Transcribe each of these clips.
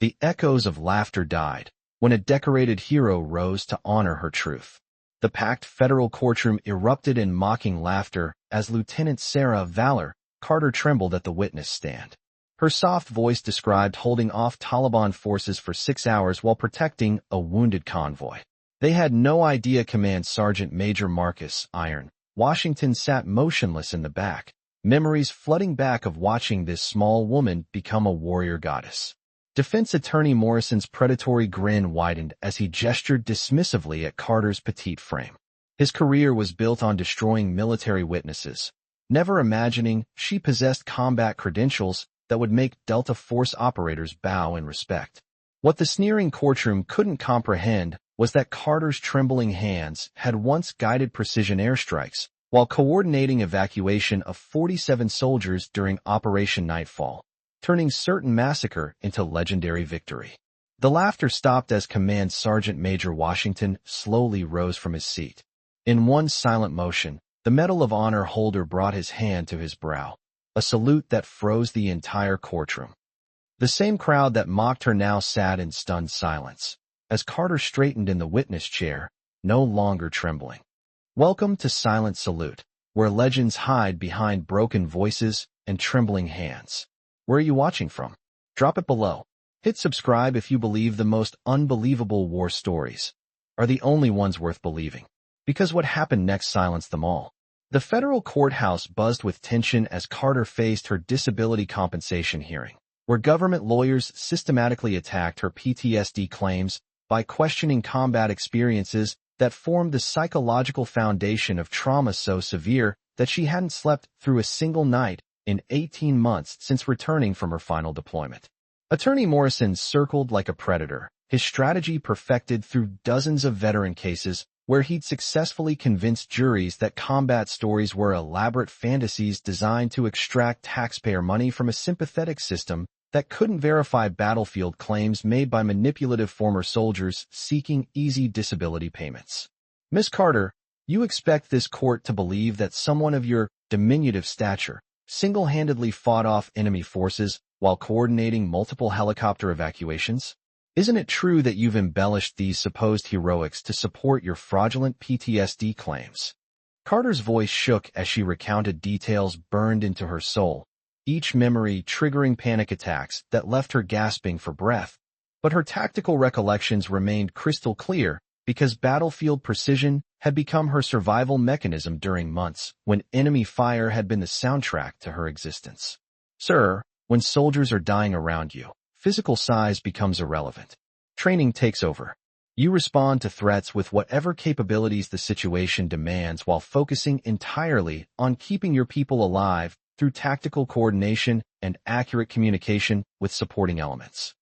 The echoes of laughter died when a decorated hero rose to honor her truth. The packed federal courtroom erupted in mocking laughter as Lieutenant Sarah Valor Carter trembled at the witness stand. Her soft voice described holding off Taliban forces for 6 hours while protecting a wounded convoy. They had no idea Command Sergeant Major Marcus Iron Washington sat motionless in the back, memories flooding back of watching this small woman become a warrior goddess. Defense Attorney Morrison's predatory grin widened as he gestured dismissively at Carter's petite frame. His career was built on destroying military witnesses, never imagining she possessed combat credentials that would make Delta Force operators bow in respect. What the sneering courtroom couldn't comprehend was that Carter's trembling hands had once guided precision airstrikes while coordinating evacuation of 47 soldiers during Operation Nightfall, turning certain massacre into legendary victory. The laughter stopped as Command Sergeant Major Washington slowly rose from his seat. In one silent motion, the Medal of Honor holder brought his hand to his brow, a salute that froze the entire courtroom. The same crowd that mocked her now sat in stunned silence, as Carter straightened in the witness chair, no longer trembling. Welcome to Silent Salute, where legends hide behind broken voices and trembling hands. Where are you watching from? Drop it below. Hit subscribe if you believe the most unbelievable war stories are the only ones worth believing, because what happened next silenced them all. The federal courthouse buzzed with tension as Carter faced her disability compensation hearing, where government lawyers systematically attacked her PTSD claims by questioning combat experiences that formed the psychological foundation of trauma so severe that she hadn't slept through a single night in 18 months since returning from her final deployment. Attorney Morrison circled like a predator, his strategy perfected through dozens of veteran cases where he'd successfully convinced juries that combat stories were elaborate fantasies designed to extract taxpayer money from a sympathetic system that couldn't verify battlefield claims made by manipulative former soldiers seeking easy disability payments. Miss Carter, you expect this court to believe that someone of your diminutive stature single-handedly fought off enemy forces while coordinating multiple helicopter evacuations? Isn't it true that you've embellished these supposed heroics to support your fraudulent PTSD claims? Carter's voice shook as she recounted details burned into her soul, each memory triggering panic attacks that left her gasping for breath. But her tactical recollections remained crystal clear because battlefield precision had become her survival mechanism during months when enemy fire had been the soundtrack to her existence. Sir, when soldiers are dying around you, physical size becomes irrelevant. Training takes over. You respond to threats with whatever capabilities the situation demands while focusing entirely on keeping your people alive through tactical coordination and accurate communication with supporting elements.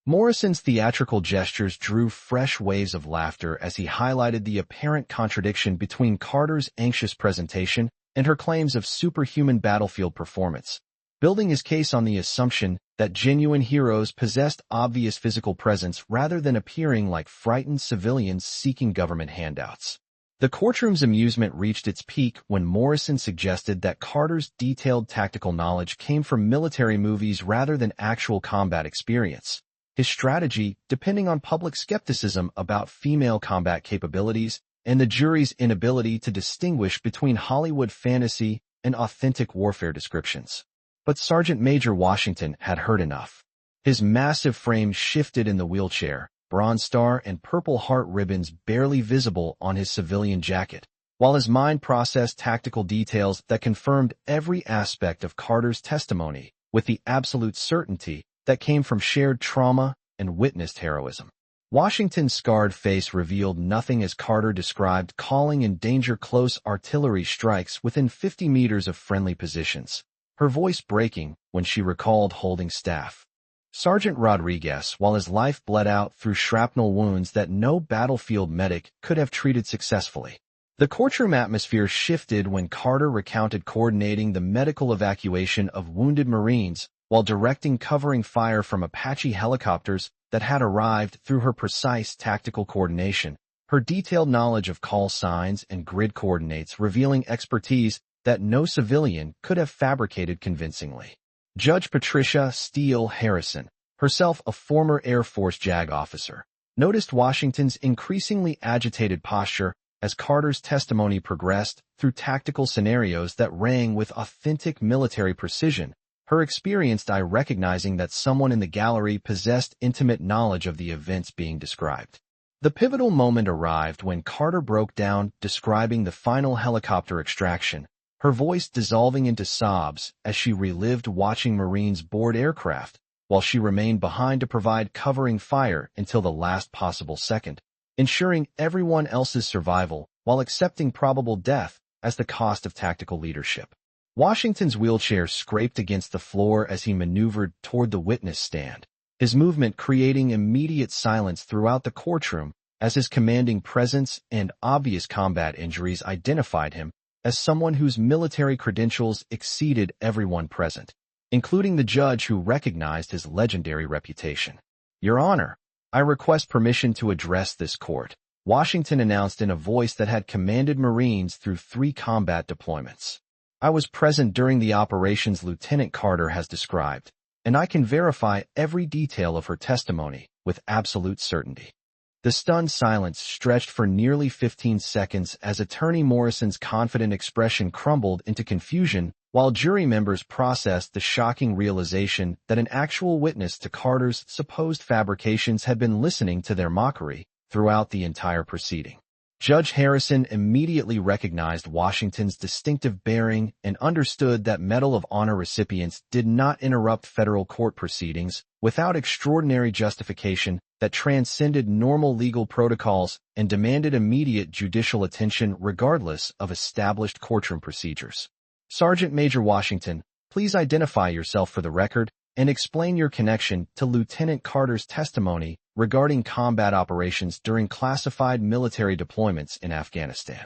Morrison's theatrical gestures drew fresh waves of laughter as he highlighted the apparent contradiction between Carter's anxious presentation and her claims of superhuman battlefield performance, building his case on the assumption that genuine heroes possessed obvious physical presence rather than appearing like frightened civilians seeking government handouts. The courtroom's amusement reached its peak when Morrison suggested that Carter's detailed tactical knowledge came from military movies rather than actual combat experience. His strategy, depending on public skepticism about female combat capabilities and the jury's inability to distinguish between Hollywood fantasy and authentic warfare descriptions. But Sergeant Major Washington had heard enough. His massive frame shifted in the wheelchair, Bronze Star and Purple Heart ribbons barely visible on his civilian jacket, while his mind processed tactical details that confirmed every aspect of Carter's testimony with the absolute certainty that came from shared trauma and witnessed heroism. Washington's scarred face revealed nothing as Carter described calling in danger close artillery strikes within 50 meters of friendly positions, her voice breaking when she recalled holding staff. Sergeant Rodriguez, while his life bled out through shrapnel wounds that no battlefield medic could have treated successfully. The courtroom atmosphere shifted when Carter recounted coordinating the medical evacuation of wounded Marines while directing covering fire from Apache helicopters that had arrived through her precise tactical coordination, her detailed knowledge of call signs and grid coordinates revealing expertise that no civilian could have fabricated convincingly. Judge Patricia Steele Harrison, herself a former Air Force JAG officer, noticed Washington's increasingly agitated posture as Carter's testimony progressed through tactical scenarios that rang with authentic military precision, her experienced eye recognizing that someone in the gallery possessed intimate knowledge of the events being described. The pivotal moment arrived when Carter broke down describing the final helicopter extraction, her voice dissolving into sobs as she relived watching Marines board aircraft, while she remained behind to provide covering fire until the last possible second, ensuring everyone else's survival while accepting probable death as the cost of tactical leadership. Washington's wheelchair scraped against the floor as he maneuvered toward the witness stand, his movement creating immediate silence throughout the courtroom as his commanding presence and obvious combat injuries identified him as someone whose military credentials exceeded everyone present, including the judge who recognized his legendary reputation. "Your Honor, I request permission to address this court," Washington announced in a voice that had commanded Marines through 3 combat deployments. "I was present during the operations Lieutenant Carter has described, and I can verify every detail of her testimony with absolute certainty." The stunned silence stretched for nearly 15 seconds as Attorney Morrison's confident expression crumbled into confusion while jury members processed the shocking realization that an actual witness to Carter's supposed fabrications had been listening to their mockery throughout the entire proceeding. Judge Harrison immediately recognized Washington's distinctive bearing and understood that Medal of Honor recipients did not interrupt federal court proceedings without extraordinary justification that transcended normal legal protocols and demanded immediate judicial attention regardless of established courtroom procedures. "Sergeant Major Washington, please identify yourself for the record and explain your connection to Lieutenant Carter's testimony regarding combat operations during classified military deployments in Afghanistan."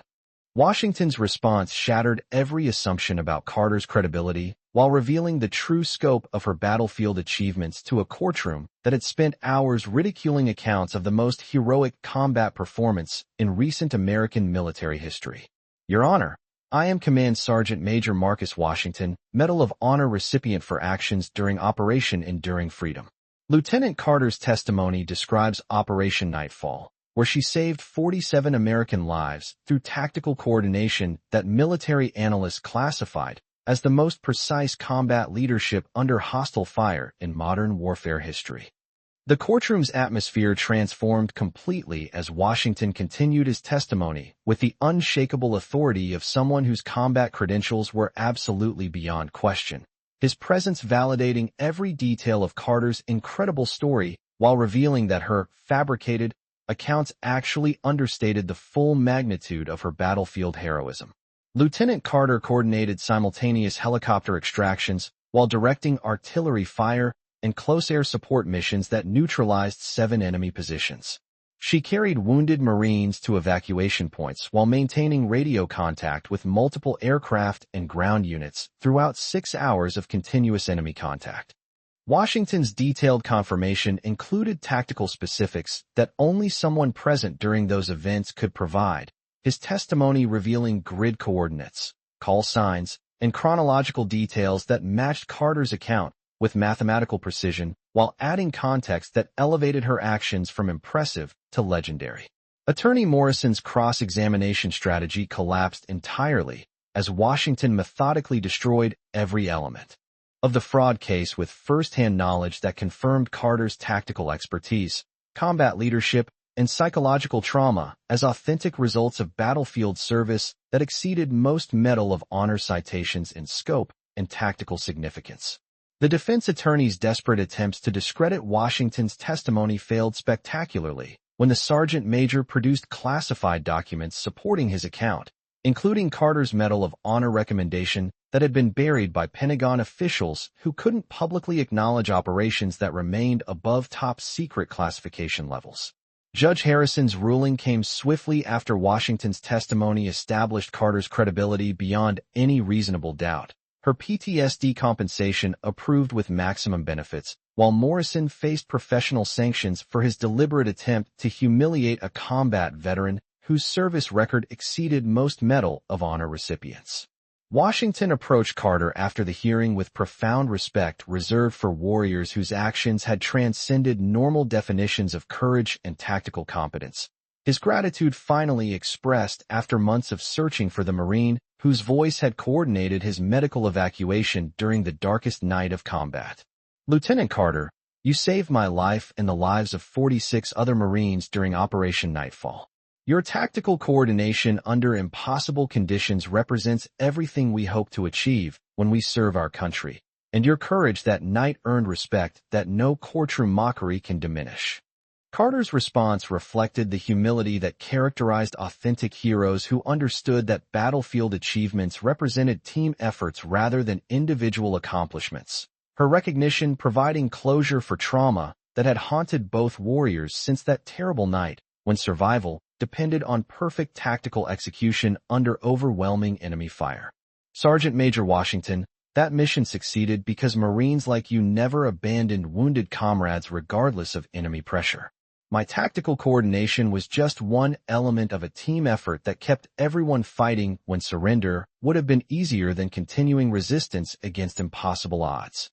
Washington's response shattered every assumption about Carter's credibility while revealing the true scope of her battlefield achievements to a courtroom that had spent hours ridiculing accounts of the most heroic combat performance in recent American military history. "Your Honor, I am Command Sergeant Major Marcus Washington, Medal of Honor recipient for actions during Operation Enduring Freedom." Lieutenant Carter's testimony describes Operation Nightfall, where she saved 47 American lives through tactical coordination that military analysts classified as the most precise combat leadership under hostile fire in modern warfare history. The courtroom's atmosphere transformed completely as Washington continued his testimony with the unshakable authority of someone whose combat credentials were absolutely beyond question, his presence validating every detail of Carter's incredible story while revealing that her fabricated accounts actually understated the full magnitude of her battlefield heroism. Lieutenant Carter coordinated simultaneous helicopter extractions while directing artillery fire and close air support missions that neutralized 7 enemy positions. She carried wounded Marines to evacuation points while maintaining radio contact with multiple aircraft and ground units throughout 6 hours of continuous enemy contact. Washington's detailed confirmation included tactical specifics that only someone present during those events could provide, his testimony revealing grid coordinates, call signs, and chronological details that matched Carter's account with mathematical precision, while adding context that elevated her actions from impressive to legendary. Attorney Morrison's cross-examination strategy collapsed entirely as Washington methodically destroyed every element of the fraud case with first-hand knowledge that confirmed Carter's tactical expertise, combat leadership, and psychological trauma as authentic results of battlefield service that exceeded most Medal of Honor citations in scope and tactical significance. The defense attorney's desperate attempts to discredit Washington's testimony failed spectacularly when the sergeant major produced classified documents supporting his account, including Carter's Medal of Honor recommendation that had been buried by Pentagon officials who couldn't publicly acknowledge operations that remained above top-secret classification levels. Judge Harrison's ruling came swiftly after Washington's testimony established Carter's credibility beyond any reasonable doubt. Her PTSD compensation approved with maximum benefits, while Morrison faced professional sanctions for his deliberate attempt to humiliate a combat veteran whose service record exceeded most Medal of Honor recipients. Washington approached Carter after the hearing with profound respect reserved for warriors whose actions had transcended normal definitions of courage and tactical competence. His gratitude finally expressed after months of searching for the Marine whose voice had coordinated his medical evacuation during the darkest night of combat. Lieutenant Carter, you saved my life and the lives of 46 other Marines during Operation Nightfall. Your tactical coordination under impossible conditions represents everything we hope to achieve when we serve our country, and your courage that night earned respect that no courtroom mockery can diminish. Carter's response reflected the humility that characterized authentic heroes who understood that battlefield achievements represented team efforts rather than individual accomplishments. Her recognition providing closure for trauma that had haunted both warriors since that terrible night when survival depended on perfect tactical execution under overwhelming enemy fire. Sergeant Major Washington, that mission succeeded because Marines like you never abandoned wounded comrades regardless of enemy pressure. My tactical coordination was just one element of a team effort that kept everyone fighting when surrender would have been easier than continuing resistance against impossible odds.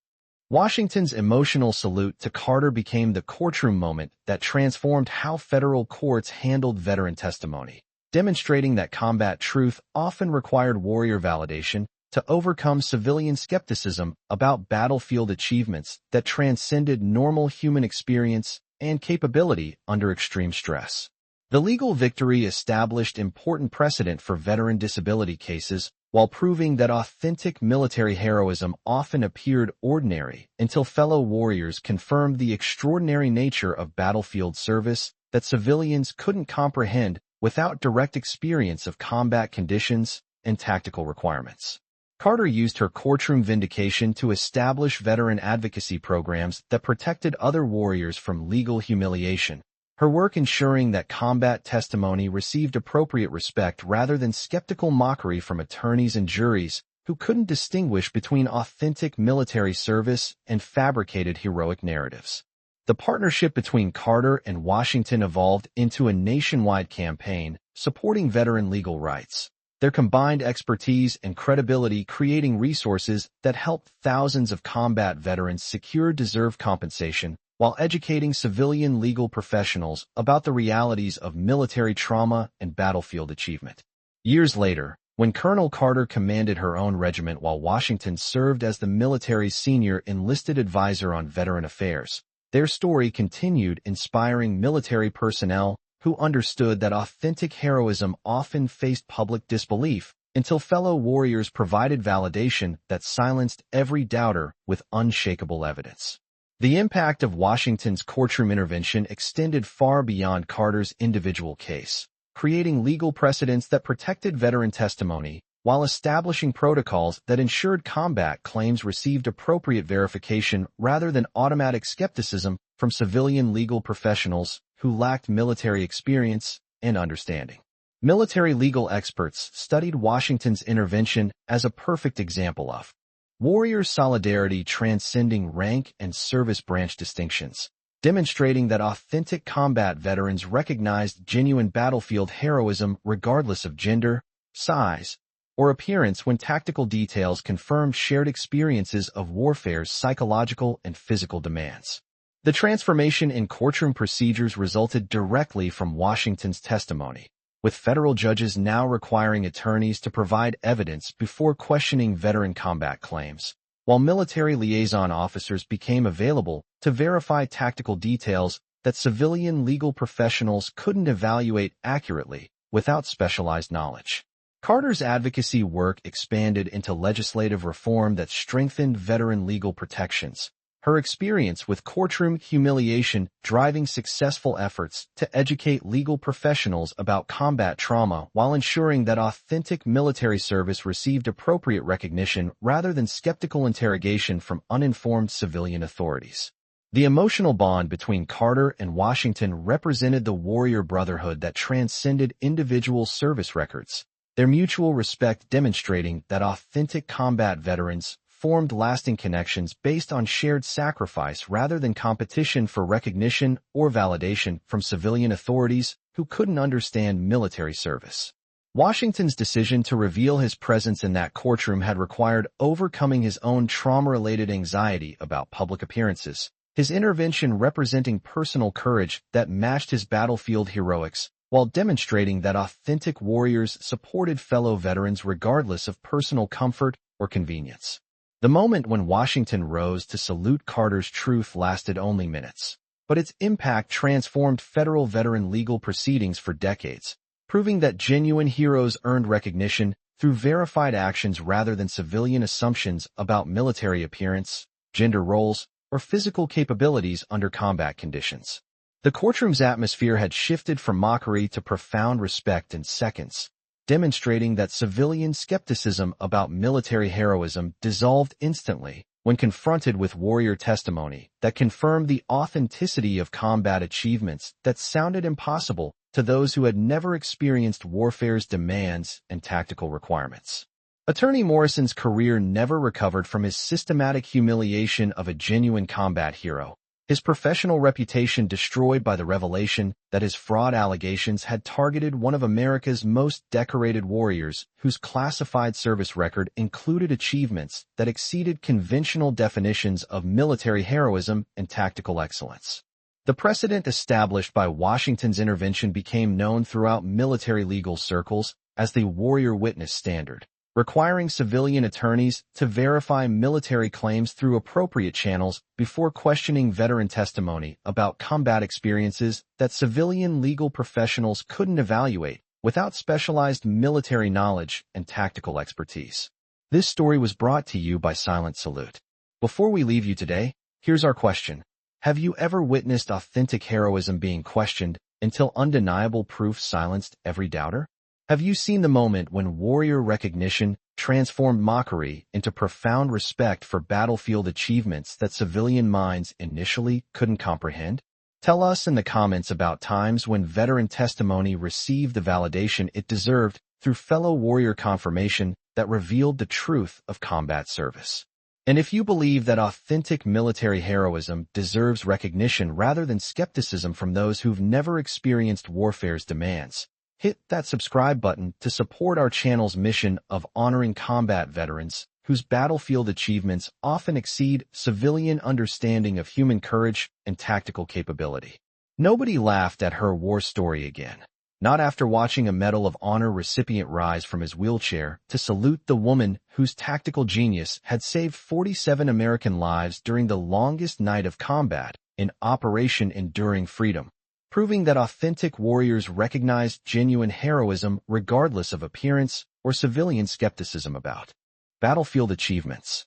Washington's emotional salute to Carter became the courtroom moment that transformed how federal courts handled veteran testimony, demonstrating that combat truth often required warrior validation to overcome civilian skepticism about battlefield achievements that transcended normal human experience and capability under extreme stress. The legal victory established important precedent for veteran disability cases while proving that authentic military heroism often appeared ordinary until fellow warriors confirmed the extraordinary nature of battlefield service that civilians couldn't comprehend without direct experience of combat conditions and tactical requirements. Carter used her courtroom vindication to establish veteran advocacy programs that protected other warriors from legal humiliation, her work ensuring that combat testimony received appropriate respect rather than skeptical mockery from attorneys and juries who couldn't distinguish between authentic military service and fabricated heroic narratives. The partnership between Carter and Washington evolved into a nationwide campaign supporting veteran legal rights, their combined expertise and credibility creating resources that helped thousands of combat veterans secure deserved compensation while educating civilian legal professionals about the realities of military trauma and battlefield achievement. Years later, when Colonel Carter commanded her own regiment while Washington served as the military's senior enlisted advisor on veteran affairs, their story continued inspiring military personnel who understood that authentic heroism often faced public disbelief until fellow warriors provided validation that silenced every doubter with unshakable evidence. The impact of Washington's courtroom intervention extended far beyond Carter's individual case, creating legal precedents that protected veteran testimony while establishing protocols that ensured combat claims received appropriate verification rather than automatic skepticism from civilian legal professionals who lacked military experience and understanding. Military legal experts studied Washington's intervention as a perfect example of warrior solidarity transcending rank and service branch distinctions, demonstrating that authentic combat veterans recognized genuine battlefield heroism regardless of gender, size, or appearance when tactical details confirmed shared experiences of warfare's psychological and physical demands. The transformation in courtroom procedures resulted directly from Washington's testimony, with federal judges now requiring attorneys to provide evidence before questioning veteran combat claims, while military liaison officers became available to verify tactical details that civilian legal professionals couldn't evaluate accurately without specialized knowledge. Carter's advocacy work expanded into legislative reform that strengthened veteran legal protections, her experience with courtroom humiliation driving successful efforts to educate legal professionals about combat trauma while ensuring that authentic military service received appropriate recognition rather than skeptical interrogation from uninformed civilian authorities. The emotional bond between Carter and Washington represented the warrior brotherhood that transcended individual service records, their mutual respect demonstrating that authentic combat veterans formed lasting connections based on shared sacrifice rather than competition for recognition or validation from civilian authorities who couldn't understand military service. Washington's decision to reveal his presence in that courtroom had required overcoming his own trauma-related anxiety about public appearances. His intervention representing personal courage that matched his battlefield heroics, while demonstrating that authentic warriors supported fellow veterans regardless of personal comfort or convenience. The moment when Washington rose to salute Carter's truth lasted only minutes, but its impact transformed federal veteran legal proceedings for decades, proving that genuine heroes earned recognition through verified actions rather than civilian assumptions about military appearance, gender roles, or physical capabilities under combat conditions. The courtroom's atmosphere had shifted from mockery to profound respect in seconds, demonstrating that civilian skepticism about military heroism dissolved instantly when confronted with warrior testimony that confirmed the authenticity of combat achievements that sounded impossible to those who had never experienced warfare's demands and tactical requirements. Attorney Morrison's career never recovered from his systematic humiliation of a genuine combat hero, his professional reputation destroyed by the revelation that his fraud allegations had targeted one of America's most decorated warriors whose classified service record included achievements that exceeded conventional definitions of military heroism and tactical excellence. The precedent established by Washington's intervention became known throughout military legal circles as the warrior witness standard, requiring civilian attorneys to verify military claims through appropriate channels before questioning veteran testimony about combat experiences that civilian legal professionals couldn't evaluate without specialized military knowledge and tactical expertise. This story was brought to you by Silent Salute. Before we leave you today, here's our question. Have you ever witnessed authentic heroism being questioned until undeniable proof silenced every doubter? Have you seen the moment when warrior recognition transformed mockery into profound respect for battlefield achievements that civilian minds initially couldn't comprehend? Tell us in the comments about times when veteran testimony received the validation it deserved through fellow warrior confirmation that revealed the truth of combat service. And if you believe that authentic military heroism deserves recognition rather than skepticism from those who've never experienced warfare's demands, hit that subscribe button to support our channel's mission of honoring combat veterans whose battlefield achievements often exceed civilian understanding of human courage and tactical capability. Nobody laughed at her war story again. Not after watching a Medal of Honor recipient rise from his wheelchair to salute the woman whose tactical genius had saved 47 American lives during the longest night of combat in Operation Enduring Freedom, proving that authentic warriors recognized genuine heroism regardless of appearance or civilian skepticism about battlefield achievements.